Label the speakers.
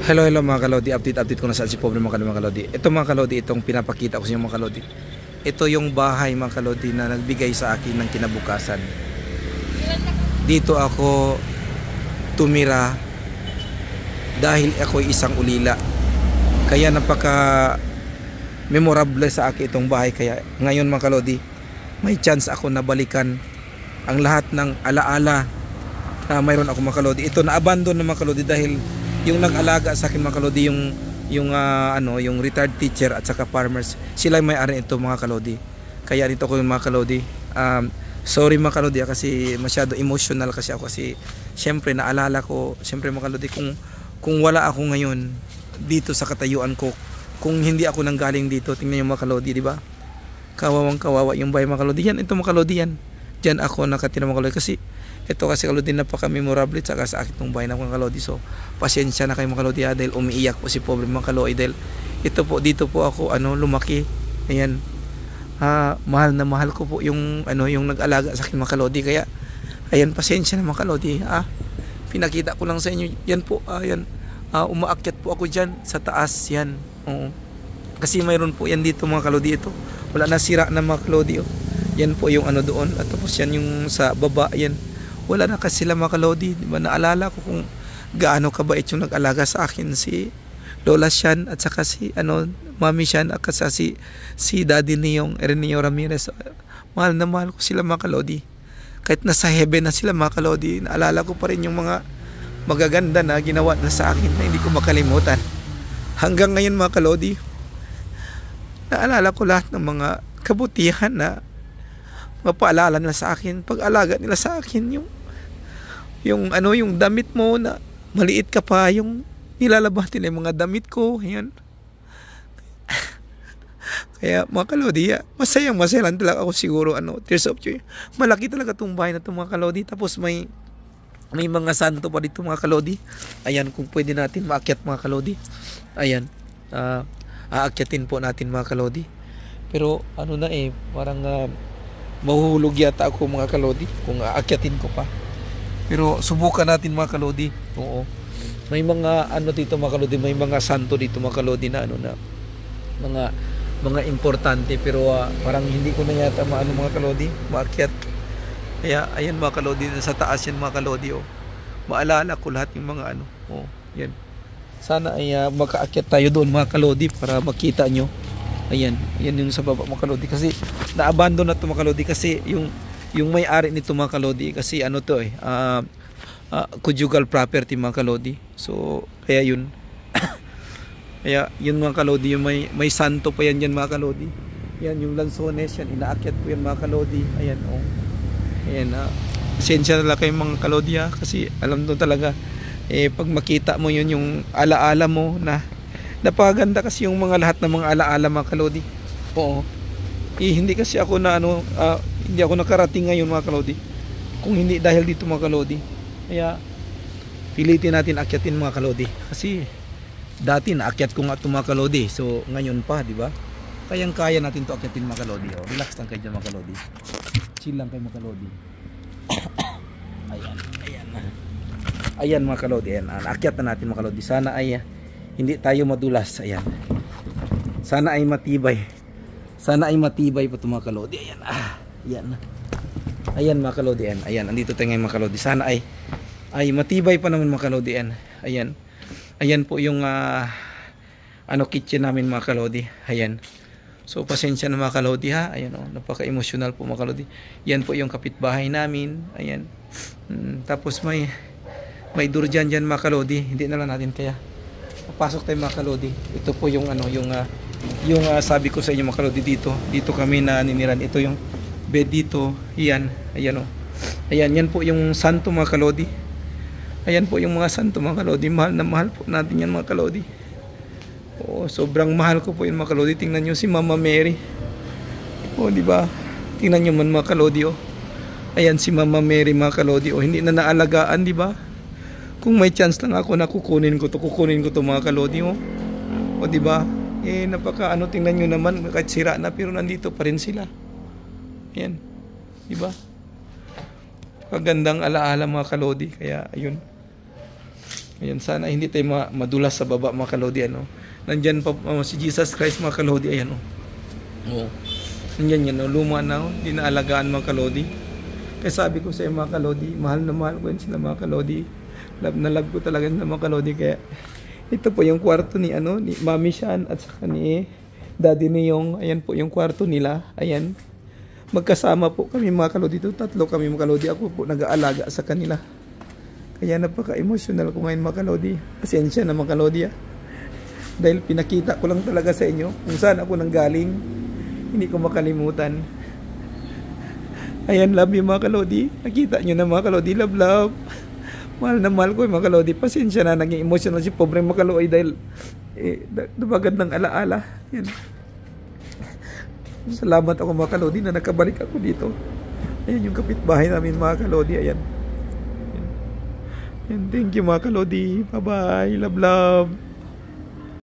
Speaker 1: Hello, hello mga kalodi. Update ko na saan si Pobre mga kalodi. Ito mga kalodi, itong pinapakita ko sa inyo mga kalodi. Ito yung bahay mga kalodi na nagbigay sa akin ng kinabukasan. Dito ako tumira dahil ako isang ulila. Kaya napaka memorable sa akin itong bahay. Kaya ngayon mga kalodi, may chance ako na balikan ang lahat ng alaala na mayroon ako mga kalodi. Ito na-abandon na mga kalodi dahil yung nag-alaga sa akin mga kalodi, yung retired teacher at saka farmers, sila may-ari ito mga kalodi. Kaya dito ko yung mga kalodi. Sorry mga kalodi kasi masyado emotional kasi ako, kasi syempre naalala ko, syempre mga kalodi, kung wala ako ngayon dito sa katayuan ko, kung hindi ako nanggaling dito, tingnan yung mga kalodi, di ba? Kawawang kawawa yung bahay mga kalodi. Yan, ito mga kalodi yan. Diyan ako nakatira mga kalodi, kasi ito kasi kalodi napaka-memorable saka sa akin itong bahay na mga kalodi. So pasensya na kayo mga kalodi dahil umiiyak po si Pobre mga kalodi dahil ito po, dito po ako lumaki. Ayan, mahal na mahal ko po yung yung nag-alaga sa akin mga kalodi. Kaya ayan, pasensya na mga kalodi. Pinakita ko lang sa inyo. Yan po, ayan, umaakyat po ako dyan sa taas yan. Oo. Kasi mayroon po yan dito mga kalodi. Ito wala na, sira na mga kalodi. Yan po yung doon, at tapos yan yung sa baba, yan wala na kasi sila mga kalodi, di ba? Naalala ko kung gaano kabait yung nag-alaga sa akin, si Lola Sian at saka si Mami Sian at saka si Daddy Niyong Ernio Ramirez. Mahal na mahal ko sila mga kalodi. Kahit nasa heaven na sila mga kalodi, naalala ko pa rin yung mga magaganda na ginawa na sa akin na hindi ko makalimutan. Hanggang ngayon mga kalodi, naalala ko lahat ng mga kabutihan na mapaalala nila sa akin, pag-alaga nila sa akin, yung damit mo na maliit ka pa, yung nilalabas nila yung mga damit ko, yan. Kaya mga kalodi, masaya lang talaga ako siguro, tears of joy. Malaki talaga itong bahay na itong mga kalodi, tapos may mga santo pa dito mga kalodi. Ayan, kung pwede natin maakyat mga kalodi. Ayan, aakyatin po natin mga kalodi. Pero parang mahuhulog yata ako mga kalodi kung aakyatin ko pa. Pero subukan natin mga kalodi. Oo. May mga dito mga kalodi, may mga santo dito mga kalodi na mga importante, pero parang hindi ko na yata mga kalodi maakyat. Kaya ayan mga kalodi, sa taas yan mga kalodi. Maalala ko lahat yung mga yan. Sana ay makaakyat tayo doon mga kalodi para makita nyo. Ayan, yan yung sa baba mga kalodi, kasi na-abandon na ito mga kalodi, kasi yung may-ari nito mga kalodi, kasi conjugal property mga kalodi. So kaya yun kaya yun mga kalodi, yung may santo pa yan mga kalodi. Yan yung lansones, yan inaakyat ko yan mga kalodi. Ayan, ayan, pasensya na lang kayo mga kalodi kasi alam mo talaga, pag makita mo yun, yung alaala mo na napakaganda kasi yung lahat ng mga alaala mga kalodi. Oo. Hindi kasi ako hindi ako nakarating ngayon mga kalodi kung hindi dahil dito mga kalodi. Kaya pilitin natin akyatin mga kalodi, kasi dati naakyat ko nga ito mga kalodi. So ngayon pa, di ba? Kayang-kaya natin to akyatin mga kalodi. Relax lang kayo dyan mga kalodi. Chill lang kayo mga kalodi. Ayan mga kalodi. Ayan, akyat na natin mga kalodi. Sana ay hindi tayo madulas. Ayan. Sana ay matibay. Sana ay matibay pa ito mga kalodi. Ayan. Ayan. Ayan mga kalodi. Ayan. Andito tayo ngayon mga kalodi. Sana ay matibay pa naman mga kalodi. Ayan. Ayan po yung kitchen namin mga kalodi. Ayan. So pasensya na mga kalodi Ayan, napaka-emotional po mga kalodi. Yan po yung kapitbahay namin. Ayan. Tapos may durjan dyan mga kalodi. Hindi na lang natin kaya papasok tayo mga kalodi. Ito po yung sabi ko sa inyo mga kalodi, dito kami naniniran. Ito yung bed dito. Ayan, ayan yan po yung santo mga kalodi. Ayan po yung mga santo mga kalodi. Mahal na mahal po natin yan mga kalodi. Sobrang mahal ko po yun mga kalodi. Tingnan nyo si Mama Mary. Di ba? Tingnan nyo man mga kalodi. Ayan si Mama Mary mga kalodi. Hindi na naalagaan, di ba? Kung may chance lang ako na kukunin ko to mga kalodi. Di ba? Napaka tingnan nyo naman, kahit sira na pero nandito pa rin sila. Ayan. Di ba? Kagandang alaala mga kalodi. Kaya ayun. Ayan, sana hindi tayo madulas sa baba mga kalodi, ano. Nandyan pa si Jesus Christ mga kalodi, ayan, oh. Oo. Nandyan yan, oh, luma na, oh. Hindi na alagaan mga kalodi. Kaya sabi ko sa mga kalodi, mahal na mahal ko yan sila mga kalodi. Love na love ko talaga ng mga kalodi. Kaya ito po yung kwarto ni ni Mami Shan at saka ni Daddy Niyong. Ayan po yung kwarto nila. Ayan. Magkasama po kami mga kalodi. Ito, tatlo kami mga kalodi. Ako po nag-aalaga sa kanila. Kaya napaka-emotional ko ngayon mga kalodi. Pasensya na mga kalodi. Dahil pinakita ko lang talaga sa inyo kung saan ako nanggaling. Hindi ko makalimutan. Ayan, love you mga kalodi. Nakita nyo na mga kalodi. Love, love. Mahal na mahal ko mga kalodi. Pasensya na, naging emotional si pobre mga kalodi dahil nabagad ng alaala. Yan. Salamat ako mga kalodi na nakabalik ako dito. Ayan yung kapitbahay namin mga kalodi. Ayan. Ayan. Thank you mga kalodi. Bye bye. Love, love.